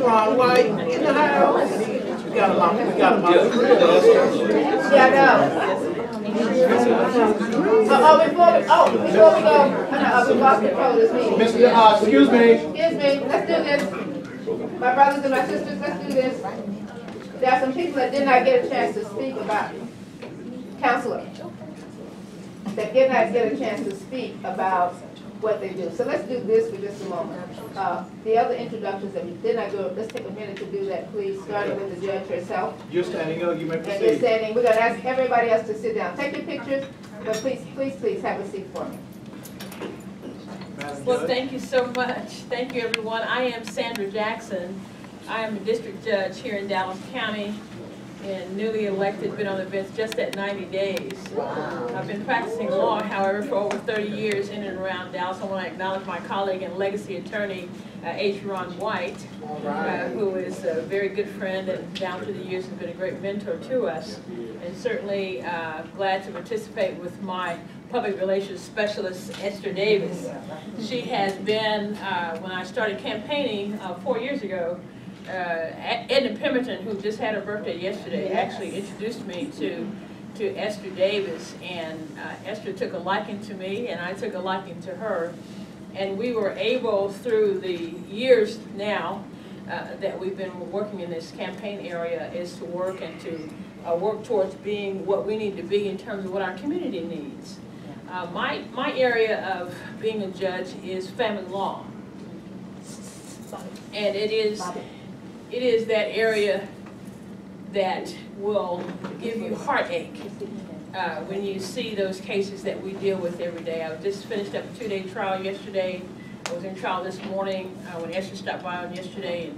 Ron White in the house. We got him out. We got him out. Yeah, I know. Before we go, we lost control of this meeting. Mr. Excuse me. Excuse me, let's do this. My brothers and my sisters, let's do this. There are some people that did not get a chance to speak about counselor. That did not get a chance to speak about what they do. So let's do this for just a moment. The other introductions that we did not go, let's take a minute to do that, please, starting with the judge herself. You're standing up, you may proceed. And you're standing. We're going to ask everybody else to sit down. Take your pictures, but please have a seat for me. Well, thank you so much. Thank you, everyone. I am Sandra Jackson. I am a district judge here in Dallas County and newly elected, been on the bench just at 90 days. Wow. I've been practicing law, however, for over 30 years in and around Dallas. I want to acknowledge my colleague and legacy attorney, Ron White, who is a very good friend and down through the years has been a great mentor to us. And certainly glad to participate with my public relations specialist, Esther Davis. She has been, when I started campaigning 4 years ago, Edna Pemberton, who just had her birthday yesterday, actually introduced me to Esther Davis, and Esther took a liking to me, and I took a liking to her, and we were able, through the years now that we've been working in this campaign area, is to work and to work towards being what we need to be in terms of what our community needs. My area of being a judge is family law, and it is that area that will give you heartache when you see those cases that we deal with every day. I just finished up a 2-day trial yesterday. I was in trial this morning when Esther stopped by on yesterday,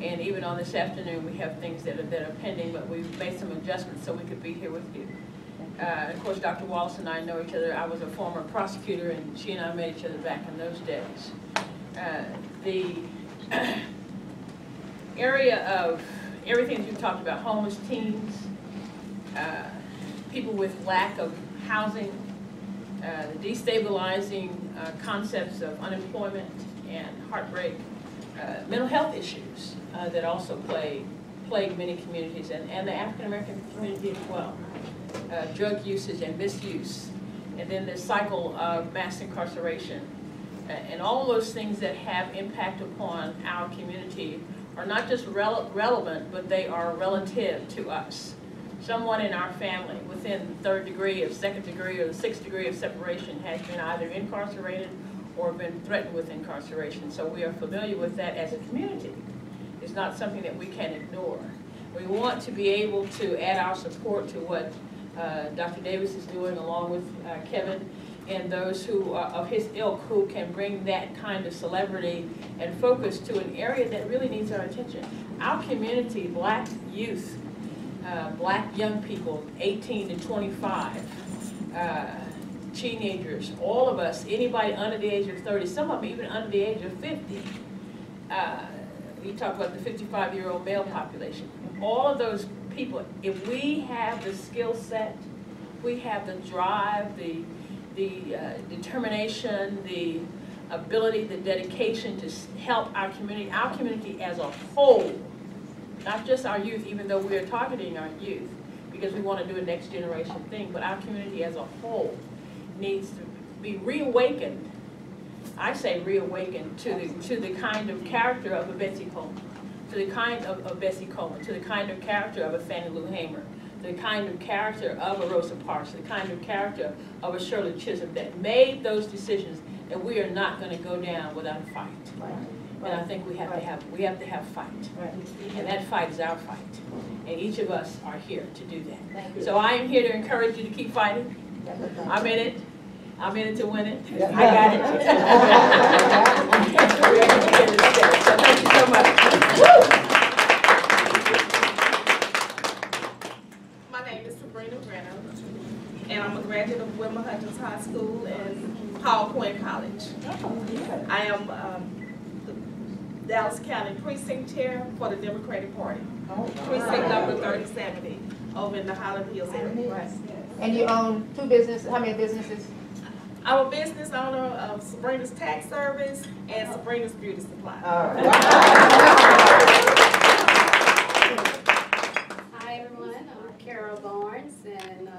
and even on this afternoon we have things that are pending, but we've made some adjustments so we could be here with you. Of course, Dr. Wallace and I know each other. I was a former prosecutor, and she and I met each other back in those days. The area of everything that you've talked about, homeless teens, people with lack of housing, the destabilizing concepts of unemployment and heartbreak, mental health issues that also plague many communities, and the African American community as well. Drug usage and misuse, and then the cycle of mass incarceration, and all those things that have impact upon our community are not just relevant, but they are relative to us. Someone in our family within the 3rd degree or 2nd degree or the 6th degree of separation has been either incarcerated or been threatened with incarceration. So we are familiar with that as a community. It's not something that we can ignore. We want to be able to add our support to what Dr. Davis is doing, along with Kevin and those who are of his ilk, who can bring that kind of celebrity and focus to an area that really needs our attention. Our community, black youth, black young people, 18 to 25, teenagers, all of us, anybody under the age of 30, some of them even under the age of 50. You talk about the 55-year-old male population. All of those people, if we have the skill set, we have the drive, the determination, the ability, the dedication to help our community as a whole, not just our youth, even though we are targeting our youth because we want to do a next generation thing, but our community as a whole needs to be reawakened. I say reawakened to the kind of character of a Betsy Coleman, to the kind of Bessie Coleman, to the kind of character of a Fannie Lou Hamer, the kind of character of a Rosa Parks, the kind of character of a Shirley Chisholm that made those decisions, and we are not going to go down without a fight. And I think we have to have fight, and that fight is our fight, and each of us are here to do that. So I am here to encourage you to keep fighting. I'm in it. I'm in it to win it. I got it. So thank you so much. My name is Sabrina Brenner, and I'm a graduate of Wilma Hutchins High School and Hall Point College. I am the Dallas County Precinct Chair for the Democratic Party. Precinct number 3070 over in the Highland Hills area. And you own 2 businesses. How many businesses? I'm a business owner of Sabrina's Tax Service and Sabrina's Beauty Supply. Hi everyone, I'm Carol Barnes, and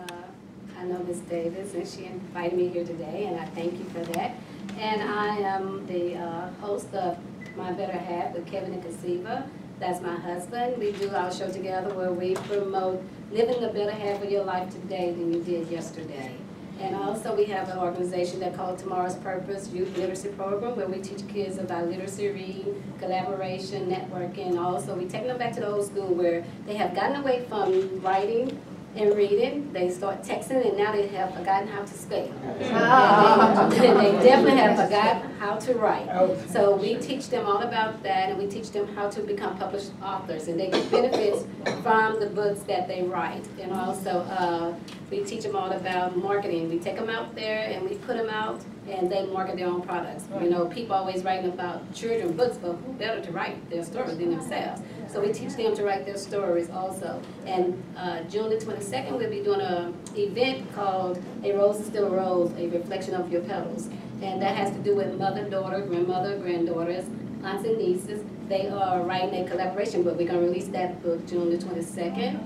I know Ms. Davis, and she invited me here today, and I thank you for that. And I am the host of My Better Half with Kevin and Casiva. That's my husband. We do our show together where we promote living a better half of your life today than you did yesterday. And also we have an organization that called Tomorrow's Purpose Youth Literacy Program, where we teach kids about literacy, reading, collaboration, networking. Also, we take them back to the old school where they have gotten away from writing and reading. They start texting, and now they have forgotten how to spell. And they definitely have forgotten how to write. So we teach them all about that, and we teach them how to become published authors, and they get benefits from the books that they write. And also, we teach them all about marketing. We take them out there and we put them out and they market their own products. You know, people always writing about children books, but who better to write their stories than themselves? So we teach them to write their stories also. And June the 22nd, we'll be doing an event called A Rose is Still a Rose, a reflection of your petals. And that has to do with mother, daughter, grandmother, granddaughters, aunts and nieces. They are writing a collaboration book. We're going to release that book June the 22nd.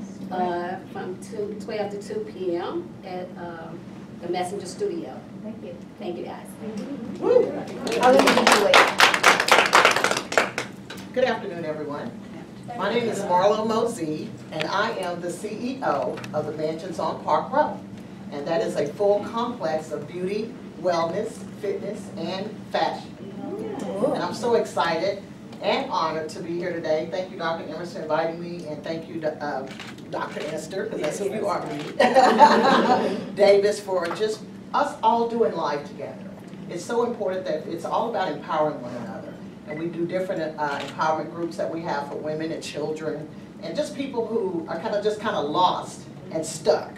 From 12 to 2 p.m. at the Messenger Studio. Thank you. Thank you, guys. Woo. I'll let you do it. Good afternoon, everyone. My name is Marlo Mosey, and I am the CEO of the Mansions on Park Row. And that is a full complex of beauty, wellness, fitness, and fashion. And I'm so excited and honored to be here today. Thank you, Dr. Emerson, for inviting me, and thank you, Dr. Ester, because that's who you are to me. Davis, for just us all doing life together. It's so important that it's all about empowering one another. And we do different empowerment groups that we have for women and children, and just people who are kind of lost and stuck.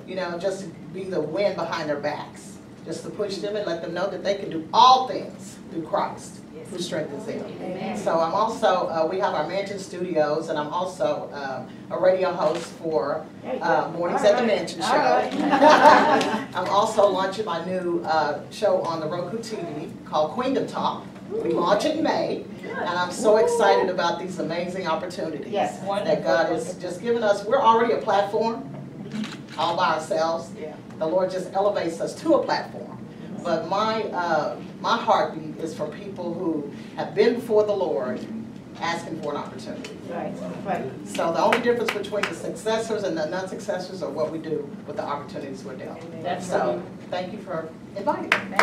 You know, just to be the wind behind their backs. Just to push them and let them know that they can do all things through Christ, who strengthens them. Amen. So I'm also, we have our Mansion Studios, and I'm also a radio host for Mornings at the Mansion Show. I'm also launching my new show on the Roku TV called Queendom Talk. We launch in May, and I'm so excited about these amazing opportunities that God has just given us. We're already a platform all by ourselves. The Lord just elevates us to a platform. But my heartbeat is for people who have been before the Lord asking for an opportunity. Right. So the only difference between the successors and the non-successors are what we do with the opportunities we're dealt. So thank you for inviting me.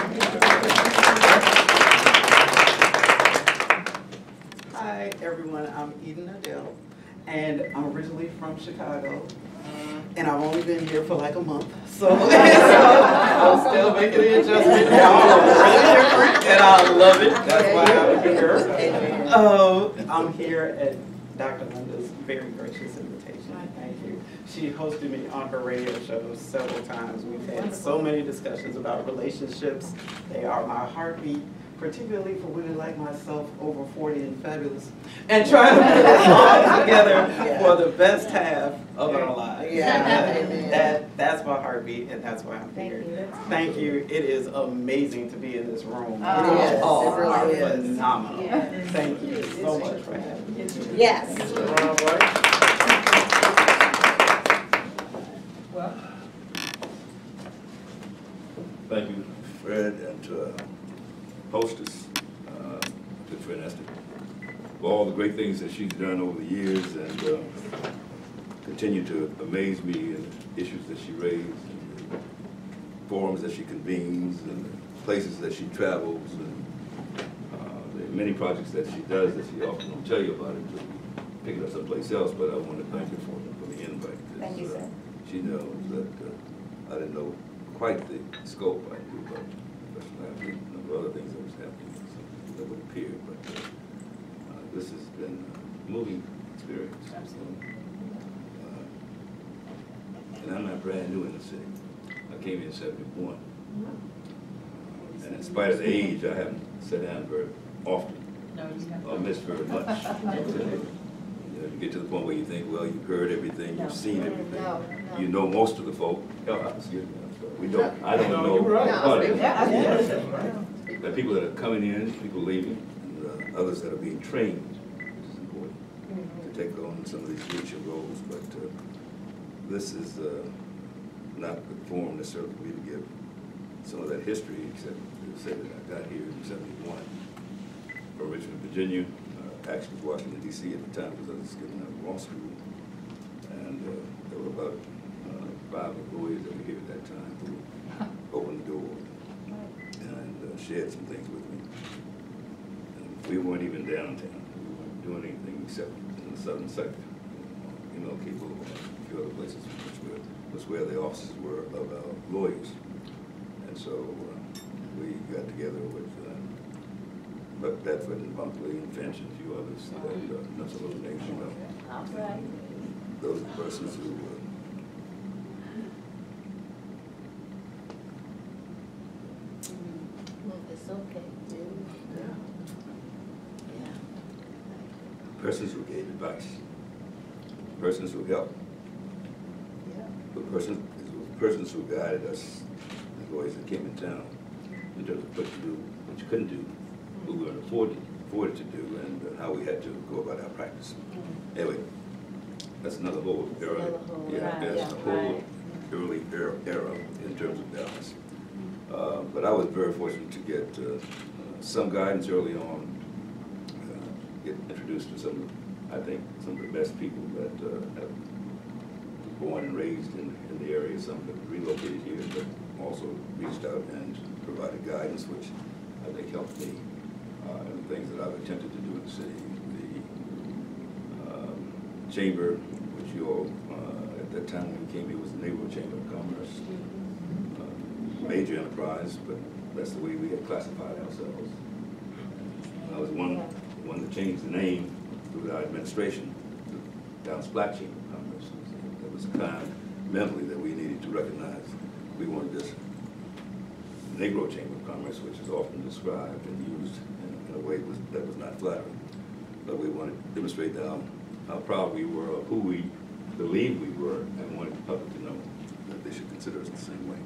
Hi everyone, I'm Eden Adele, and I'm originally from Chicago. And I've only been here for like a month, so I'm still making the adjustment. Y'all are really different, and I love it. That's why I'm here. I'm here at Dr. Linda's very gracious invitation. Thank you. She hosted me on her radio show several times. We've had so many discussions about relationships. They are my heartbeat, particularly for women like myself, over 40 and fabulous, and trying to put it all together for the best half of our lives. That's my heartbeat, and that's why I'm here. Thank you. It is amazing to be in this room. You all are phenomenal. Thank you so much for having me. Yes. Thank you, Fred, and to hostess, good friend Esther, for all the great things that she's done over the years and continue to amaze me in the issues that she raised, and the forums that she convenes, and the places that she travels, and the many projects that she does that she often won't tell you about it, just pick it up someplace else, but I want to thank her for the invite. Thank you, sir. She knows that I didn't know quite the scope I do, but a number of other things that was happening that would appear, but this has been a moving experience. Absolutely. And I'm not brand new in the city. I came here in '71. And in spite of the age, I haven't sat down very often. No, or missed very much. You get to the point where you think, well, you've heard everything, you've seen everything. You know most of the folk. Oh, excuse me. We don't. I don't know. There are people that are coming in, people leaving, and others that are being trained, which is important, to take on some of these leadership roles. But this is not the forum necessarily for me to give some of that history, except to say that I got here in '71 from Richmond, Virginia. Actually was Washington, D.C. at the time because I was getting out of law school. And there were about 5 employees that were here at that time who opened the door and shared some things with me. And we weren't even downtown. We weren't doing anything except in the southern sector. MLK Boulevard, a few other places, which was where the offices were of our lawyers. And so we got together with Bedford and Bunkley and Finch and a few others, not some of those names you know. All right. Those are the persons who It's okay. persons who gave advice, persons who helped, persons who guided us, the lawyers that came in town, in terms of what to do, what you couldn't do, what we were afforded to do, and how we had to go about our practice. Anyway, that's another whole era. That's a whole early era in terms of balance. But I was very fortunate to get some guidance early on, get introduced to some of the best people that have born and raised in the area. Some have relocated here, but also reached out and provided guidance, which I think helped me in the things that I've attempted to do in the city. The chamber, which you all, at that time when we came here, was the Neighborhood Chamber of Commerce. Major enterprise, but that's the way we had classified ourselves. I was one that changed the name through our administration to Dallas Black Chamber of Commerce. That was the kind mentally that we needed to recognize. We wanted this Negro Chamber of Commerce, which is often described and used in a way that was not flattering. But we wanted to demonstrate how proud we were of who we believed we were, and wanted the public to know that they should consider us the same way.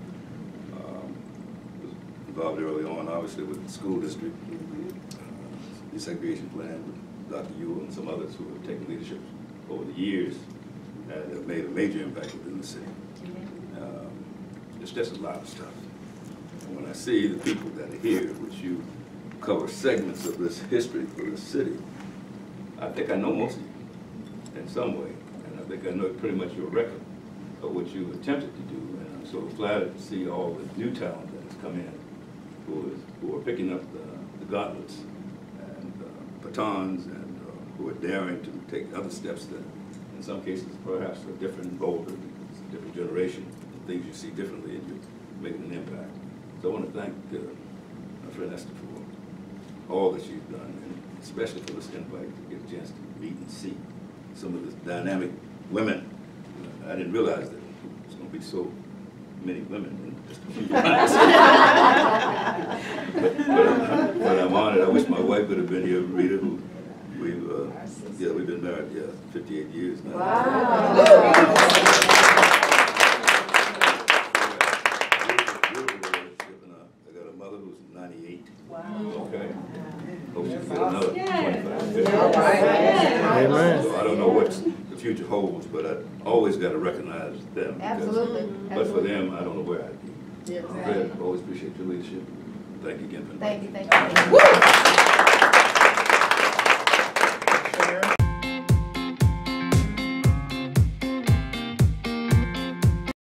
Was involved early on, obviously, with the school district, desegregation plan with Dr. Ewell and some others who have taken leadership over the years and have made a major impact within the city. It's just a lot of stuff. And when I see the people that are here, which you cover segments of this history for the city, I think I know most of you in some way, and I think I know pretty much your record of what you attempted to do, and I'm so flattered to see all the new talent that has come in, who are picking up the gauntlets and batons, and who are daring to take other steps that, in some cases, perhaps are different and bolder, because it's a different generation, and things you see differently, and you're making an impact. So I want to thank my friend Esther for all that she's done, and especially for this invite to get a chance to meet and see some of the dynamic women. I didn't realize that there's going to be so many women in just a few months. but I'm honored. I wish my wife could have been here, Rita, who we've been married 58 years now. Wow. I got a mother who's 98. Wow. Okay. Hope she'll feel another 25, 50. All right. Amen. So I don't know what the future holds, but I always got to recognize them. because- Absolutely. But for them, I don't know where I'd be. Yes. Fred, always appreciate your leadership. Thank you again for inviting me. Thank you.